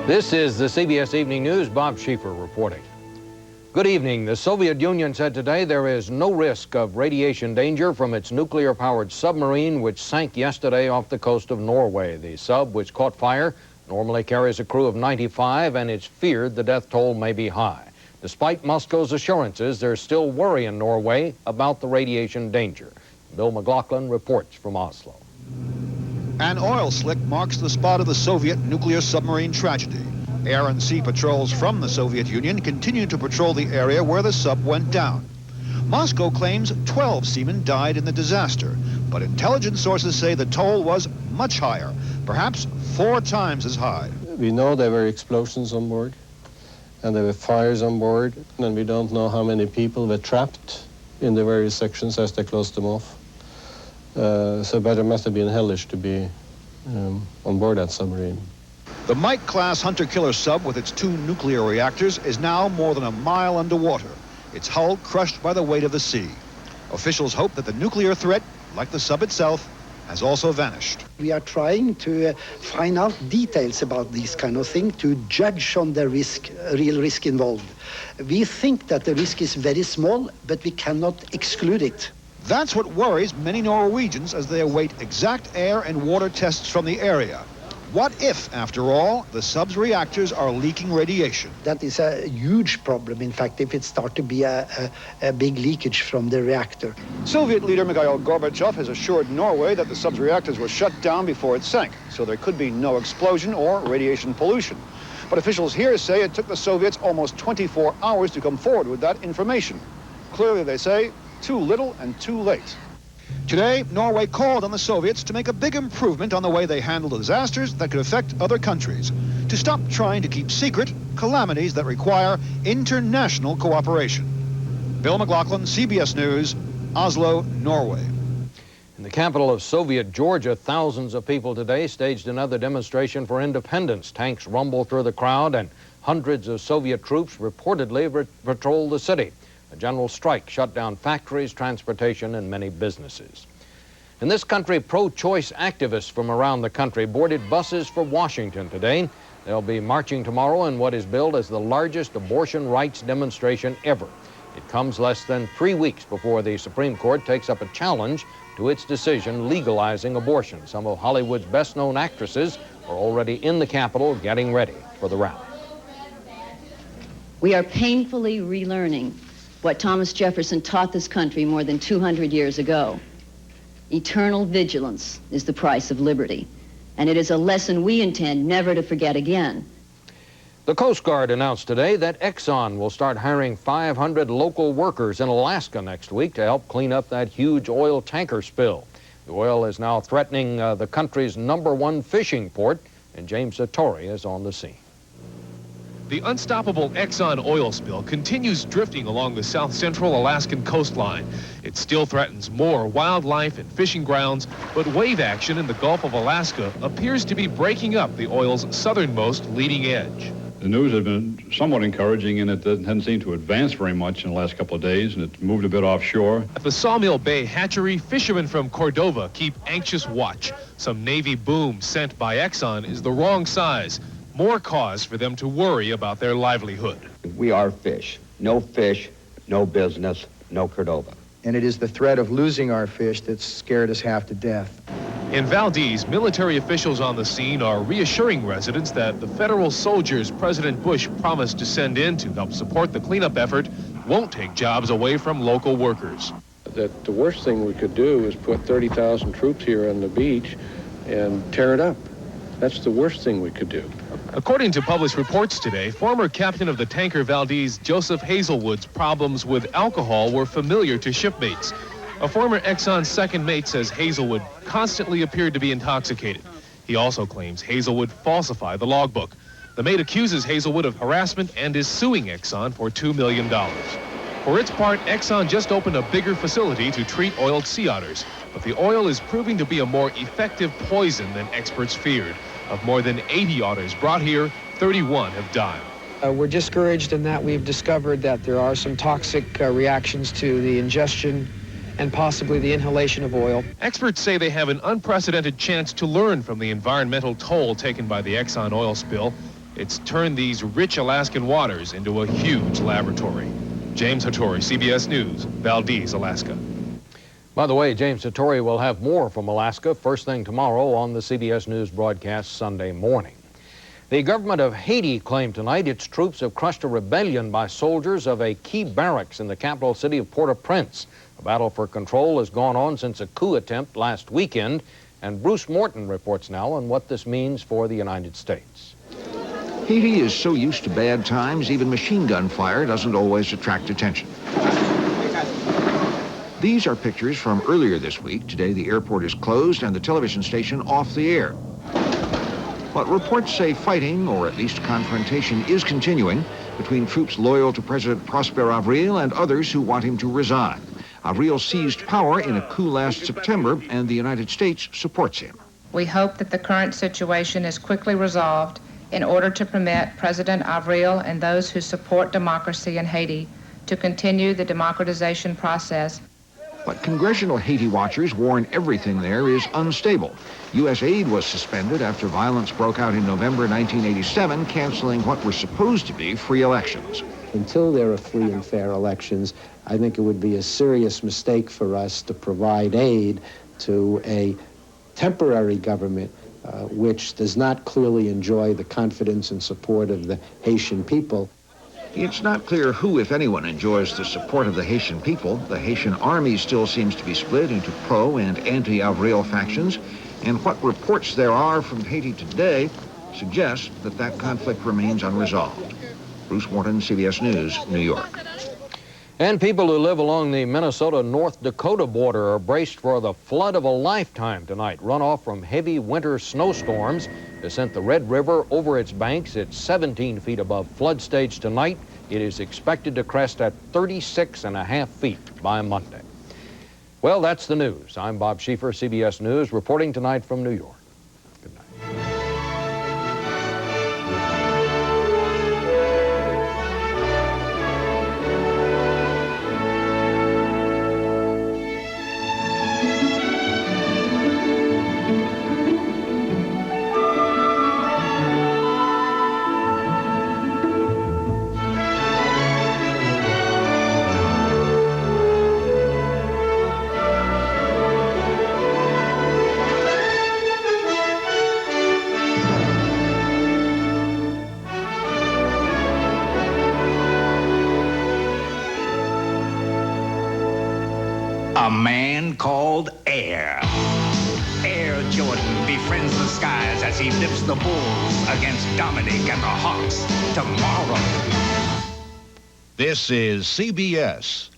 This is the CBS Evening News. Bob Schieffer reporting. Good evening. The Soviet Union said today there is no risk of radiation danger from its nuclear-powered submarine, which sank yesterday off the coast of Norway. The sub, which caught fire, normally carries a crew of 95, and it's feared the death toll may be high. Despite Moscow's assurances, there's still worry in Norway about the radiation danger. Bill McLaughlin reports from Oslo. An oil slick marks the spot of the Soviet nuclear submarine tragedy. Air and sea patrols from the Soviet Union continue to patrol the area where the sub went down. Moscow claims 12 seamen died in the disaster, but intelligence sources say the toll was much higher, perhaps 4 times as high. We know there were explosions on board, and there were fires on board, and we don't know how many people were trapped in the various sections as they closed them off. So but it must have been hellish to be on board that submarine. The Mike-class hunter-killer sub with its 2 nuclear reactors is now more than a mile underwater, its hull crushed by the weight of the sea. Officials hope that the nuclear threat, like the sub itself, has also vanished. We are trying to find out details about these kind of things to judge on the risk, real risk involved. We think that the risk is very small, but we cannot exclude it. That's what worries many Norwegians as they await exact air and water tests from the area. What if, after all, the sub's reactors are leaking radiation? That is a huge problem, in fact, if it starts to be a big leakage from the reactor. Soviet leader Mikhail Gorbachev has assured Norway that the sub's reactors were shut down before it sank, so there could be no explosion or radiation pollution. But officials here say it took the Soviets almost 24 hours to come forward with that information. Clearly, they say, too little and too late. Today, Norway called on the Soviets to make a big improvement on the way they handle disasters that could affect other countries, to stop trying to keep secret calamities that require international cooperation. Bill McLaughlin, CBS News, Oslo, Norway. In the capital of Soviet Georgia, thousands of people today staged another demonstration for independence. Tanks rumbled through the crowd, and hundreds of Soviet troops reportedly patrolled the city. A general strike shut down factories, transportation, and many businesses. In this country, pro-choice activists from around the country boarded buses for Washington today. They'll be marching tomorrow in what is billed as the largest abortion rights demonstration ever. It comes less than 3 weeks before the Supreme Court takes up a challenge to its decision legalizing abortion. Some of Hollywood's best-known actresses are already in the Capitol getting ready for the rally. We are painfully relearning what Thomas Jefferson taught this country more than 200 years ago. Eternal vigilance is the price of liberty, and it is a lesson we intend never to forget again. The Coast Guard announced today that Exxon will start hiring 500 local workers in Alaska next week to help clean up that huge oil tanker spill. The oil is now threatening the country's #1 fishing port, and James Sartori is on the scene. The unstoppable Exxon oil spill continues drifting along the south-central Alaskan coastline. It still threatens more wildlife and fishing grounds, but wave action in the Gulf of Alaska appears to be breaking up the oil's southernmost leading edge. The news has been somewhat encouraging in that it hasn't seemed to advance very much in the last couple of days, and it's moved a bit offshore. At the Sawmill Bay hatchery, fishermen from Cordova keep anxious watch. Some Navy boom sent by Exxon is the wrong size. More cause for them to worry about their livelihood. We are fish. No business, no Cordova. And it is the threat of losing our fish that's scared us half to death. In Valdez, military officials on the scene are reassuring residents that the federal soldiers President Bush promised to send in to help support the cleanup effort won't take jobs away from local workers. That the worst thing we could do is put 30,000 troops here on the beach and tear it up. That's the worst thing we could do. According to published reports today, former captain of the tanker Valdez, Joseph Hazelwood's problems with alcohol were familiar to shipmates. A former Exxon second mate says Hazelwood constantly appeared to be intoxicated. He also claims Hazelwood falsified the logbook. The mate accuses Hazelwood of harassment and is suing Exxon for $2 million. For its part, Exxon just opened a bigger facility to treat oiled sea otters, but the oil is proving to be a more effective poison than experts feared. Of more than 80 otters brought here, 31 have died. We're discouraged in that we've discovered that there are some toxic reactions to the ingestion and possibly the inhalation of oil. Experts say they have an unprecedented chance to learn from the environmental toll taken by the Exxon oil spill. It's turned these rich Alaskan waters into a huge laboratory. James Hattori, CBS News, Valdez, Alaska. By the way, James Hattori will have more from Alaska first thing tomorrow on the CBS News broadcast Sunday morning. The government of Haiti claimed tonight its troops have crushed a rebellion by soldiers of a key barracks in the capital city of Port-au-Prince. A battle for control has gone on since a coup attempt last weekend, and Bruce Morton reports now on what this means for the United States. Haiti is so used to bad times, even machine gun fire doesn't always attract attention. These are pictures from earlier this week. Today the airport is closed and the television station off the air. But reports say fighting, or at least confrontation, is continuing between troops loyal to President Prosper Avril and others who want him to resign. Avril seized power in a coup last September, and the United States supports him. We hope that the current situation is quickly resolved in order to permit President Avril and those who support democracy in Haiti to continue the democratization process. But congressional Haiti watchers warn everything there is unstable. U.S. aid was suspended after violence broke out in November 1987, canceling what were supposed to be free elections. Until there are free and fair elections, I think it would be a serious mistake for us to provide aid to a temporary government which does not clearly enjoy the confidence and support of the Haitian people. It's not clear who, if anyone, enjoys the support of the Haitian people. The Haitian army still seems to be split into pro- and anti-Avril factions, and what reports there are from Haiti today suggest that that conflict remains unresolved. Bruce Morton, CBS News, New York. And people who live along the Minnesota-North Dakota border are braced for the flood of a lifetime tonight. Runoff from heavy winter snowstorms has sent the Red River over its banks. It's 17 feet above flood stage tonight. It is expected to crest at 36.5 feet by Monday. Well, that's the news. I'm Bob Schieffer, CBS News, reporting tonight from New York. A man called Air. Air Jordan befriends the skies as he lifts the Bulls against Dominic and the Hawks tomorrow. This is CBS.